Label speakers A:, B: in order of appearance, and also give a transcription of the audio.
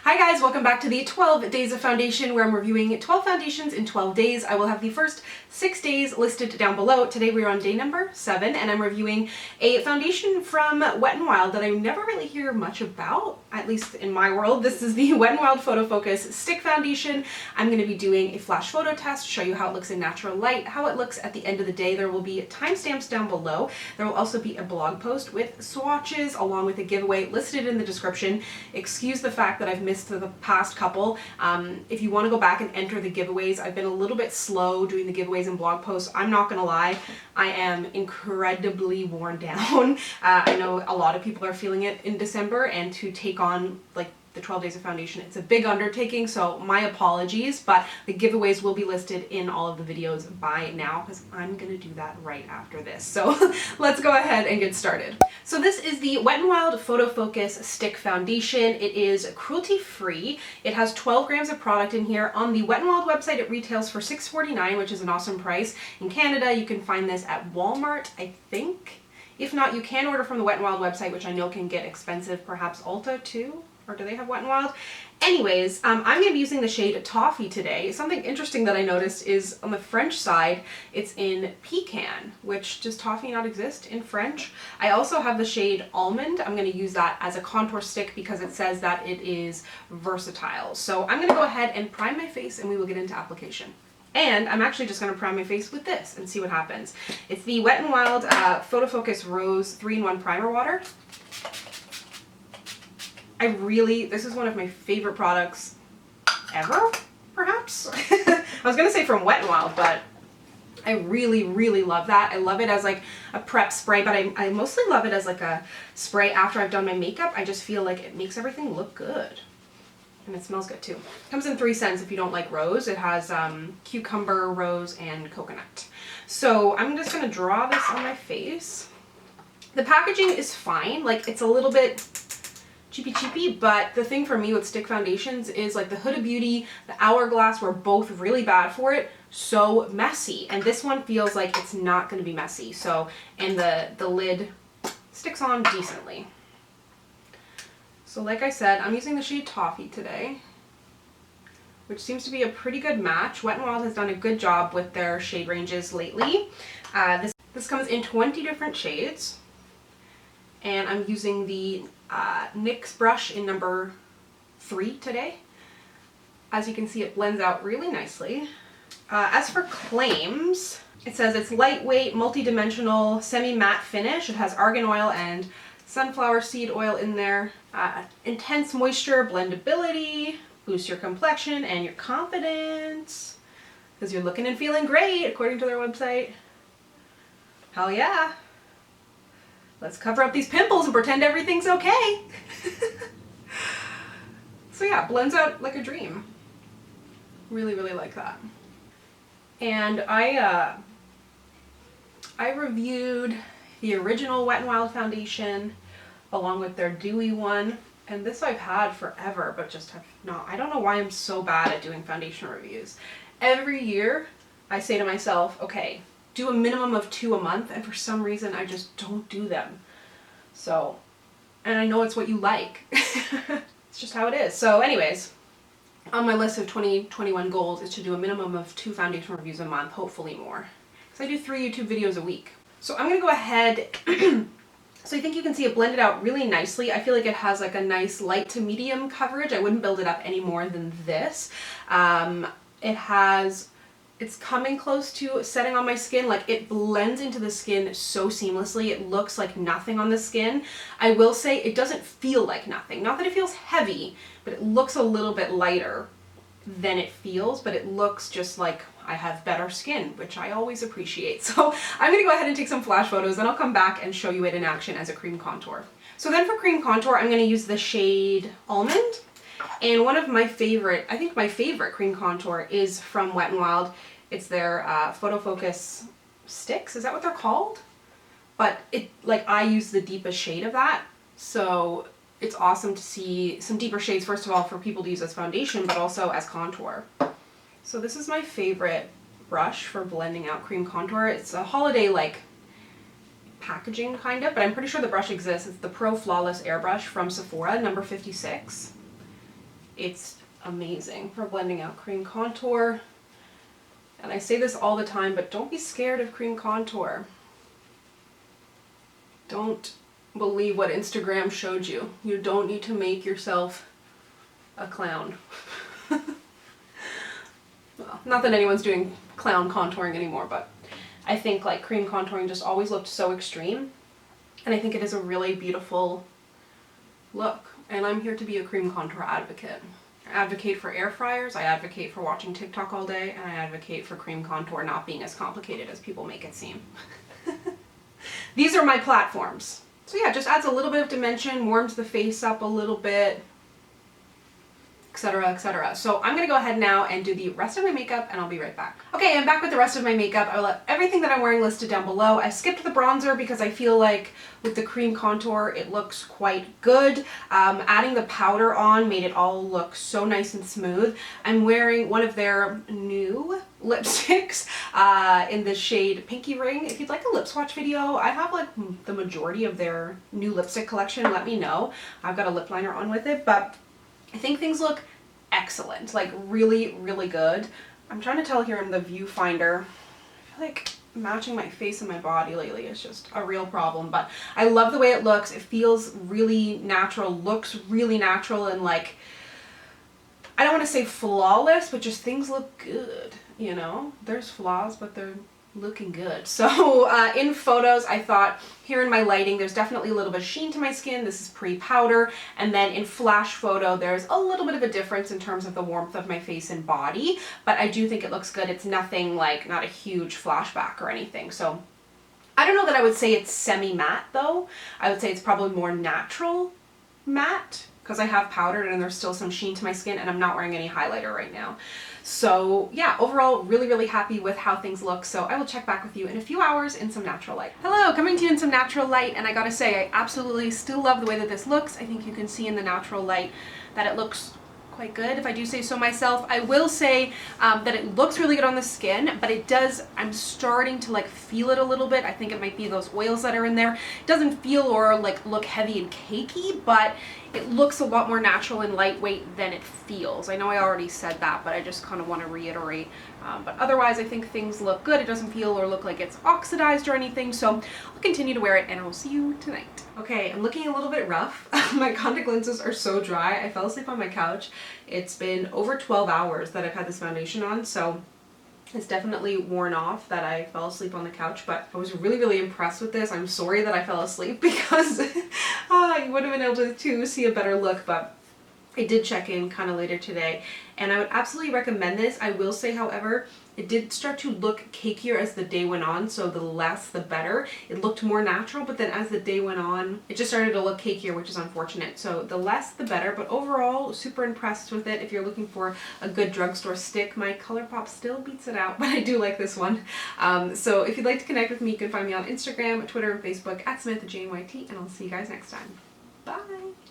A: Hi guys, welcome back to the 12 Days of Foundation, where I'm reviewing 12 foundations in 12 days. I will have the first 6 days listed down below. Today we're on day number 7, and I'm reviewing a foundation from Wet n Wild that I never really hear much about, at least in my world. This is the Wet n Wild Photo Focus Stick Foundation. I'm going to be doing a flash photo test, show you how it looks in natural light, how it looks at the end of the day. There will be timestamps down below. There will also be a blog post with swatches along with a giveaway listed in the description. Excuse the fact that I've missed the past couple. If you want to go back and enter the giveaways, I've been a little bit slow doing the giveaways and blog posts. I'm not gonna lie, I am incredibly worn down. I know a lot of people are feeling it in December, and to take on like the 12 Days of Foundation, it's a big undertaking, so my apologies, but the giveaways will be listed in all of the videos by now because I'm gonna do that right after this. So let's go ahead and get started. So this is the Wet n Wild Photo Focus Stick Foundation. It is cruelty-free. It has 12 grams of product in here. On the Wet n Wild website, it retails for $6.49, which is an awesome price. In Canada, you can find this at Walmart, I think. If not, you can order from the Wet n Wild website, which I know can get expensive, perhaps Ulta too? Or do they have Wet n Wild? Anyways, I'm going to be using the shade Toffee today. Something interesting that I noticed is on the French side, it's in Pecan, which does Toffee not exist in French? I also have the shade Almond. I'm going to use that as a contour stick because it says that it is versatile. So I'm going to go ahead and prime my face and we will get into application. And I'm actually just going to prime my face with this and see what happens. It's the Wet n Wild Photo Focus Rose 3-in-1 Primer Water. This is one of my favorite products ever, perhaps? I was going to say from Wet n Wild, but I really, really love that. I love it as like a prep spray, but I mostly love it as like a spray after I've done my makeup. I just feel like it makes everything look good. And it smells good too. It comes in 3 scents if you don't like rose. It has cucumber, rose, and coconut. So I'm just going to draw this on my face. The packaging is fine. Like, it's a little bit cheapy, but the thing for me with stick foundations is like the Huda Beauty, the Hourglass were both really bad for it, so messy. And this one feels like it's not going to be messy. So, and the lid sticks on decently. So like I said, I'm using the shade Toffee today, which seems to be a pretty good match. Wet n Wild has done a good job with their shade ranges lately. This comes in 20 different shades. And I'm using the NYX brush in number 3 today. As you can see, it blends out really nicely. As for claims, it says it's lightweight, multi-dimensional, semi-matte finish. It has argan oil and sunflower seed oil in there. Intense moisture, blendability, boosts your complexion and your confidence, because you're looking and feeling great, according to their website. Hell yeah. Let's cover up these pimples and pretend everything's okay. So yeah, blends out like a dream. Really, really like that. And I reviewed the original Wet n Wild foundation along with their dewy one. And this I've had forever, but just have not. I don't know why I'm so bad at doing foundation reviews. Every year I say to myself, okay, do a minimum of 2 a month, and for some reason I just don't do them. So, and I know it's what you like. It's just how it is. So anyways, on my list of 2021 goals is to do a minimum of 2 foundation reviews a month, hopefully more. Because I do 3 YouTube videos a week. So I'm going to go ahead. So I think you can see it blended out really nicely. I feel like it has like a nice light to medium coverage. I wouldn't build it up any more than this. It's coming close to setting on my skin. Like, it blends into the skin so seamlessly. It looks like nothing on the skin. I will say it doesn't feel like nothing. Not that it feels heavy, but it looks a little bit lighter than it feels, but it looks just like I have better skin, which I always appreciate. So I'm gonna go ahead and take some flash photos, then I'll come back and show you it in action as a cream contour. So then for cream contour, I'm gonna use the shade Almond. And one of my favorite, I think my favorite cream contour is from Wet n Wild. It's their Photo Focus sticks, is that what they're called? But I use the deepest shade of that, so it's awesome to see some deeper shades, first of all, for people to use as foundation, but also as contour. So this is my favorite brush for blending out cream contour. It's a holiday packaging kind of, but I'm pretty sure the brush exists. It's the Pro Flawless Airbrush from Sephora, number 56. It's amazing for blending out cream contour. And I say this all the time, but don't be scared of cream contour. Don't believe what Instagram showed you. You don't need to make yourself a clown. Well, not that anyone's doing clown contouring anymore, but I think like cream contouring just always looked so extreme. And I think it is a really beautiful look. And I'm here to be a cream contour advocate. I advocate for air fryers, I advocate for watching TikTok all day, and I advocate for cream contour not being as complicated as people make it seem. These are my platforms. So yeah, just adds a little bit of dimension, warms the face up a little bit, etc., etc. So I'm gonna go ahead now and do the rest of my makeup, and I'll be right back. Okay, I'm back with the rest of my makeup. I will have everything that I'm wearing listed down below. I skipped the bronzer because I feel like with the cream contour it looks quite good. Adding the powder on made it all look so nice and smooth. I'm wearing one of their new lipsticks in the shade Pinky Ring. If you'd like a lip swatch video, I have like the majority of their new lipstick collection. Let me know. I've got a lip liner on with it, but I think things look excellent, like really, really good. I'm trying to tell here in the viewfinder. I feel like matching my face and my body lately is just a real problem, but I love the way it looks. It feels really natural, looks really natural, and like, I don't want to say flawless, but just things look good, you know? There's flaws, but they're looking good. So in photos, I thought here in my lighting, there's definitely a little bit of sheen to my skin. This is pre-powder. And then in flash photo, there's a little bit of a difference in terms of the warmth of my face and body, but I do think it looks good. It's nothing like, not a huge flashback or anything. So I don't know that I would say it's semi-matte though. I would say it's probably more natural matte because I have powdered and there's still some sheen to my skin, and I'm not wearing any highlighter right now. So yeah, overall really, really happy with how things look. So I will check back with you in a few hours in some natural light. Hello, coming to you in some natural light, and I gotta say, I absolutely still love the way that this looks. I think you can see in the natural light that it looks quite good, if I do say so myself. I will say that it looks really good on the skin, but it does, I'm starting to like feel it a little bit. I think it might be those oils that are in there. It doesn't feel or like look heavy and cakey, but it looks a lot more natural and lightweight than it feels. I know I already said that, but I just kind of want to reiterate. But otherwise, I think things look good. It doesn't feel or look like it's oxidized or anything, so I'll continue to wear it, and I will see you tonight. Okay, I'm looking a little bit rough. My contact lenses are so dry. I fell asleep on my couch. It's been over 12 hours that I've had this foundation on, so it's definitely worn off that I fell asleep on the couch, but I was really, really impressed with this. I'm sorry that I fell asleep because you would have been able to see a better look, but I did check in kind of later today, and I would absolutely recommend this. I will say, however, it did start to look cakier as the day went on, so the less the better. It looked more natural, but then as the day went on, it just started to look cakier, which is unfortunate. So the less the better, but overall, super impressed with it. If you're looking for a good drugstore stick, my ColourPop still beats it out, but I do like this one. So if you'd like to connect with me, you can find me on Instagram, Twitter, and Facebook at SamanthaJNYT, and I'll see you guys next time. Bye!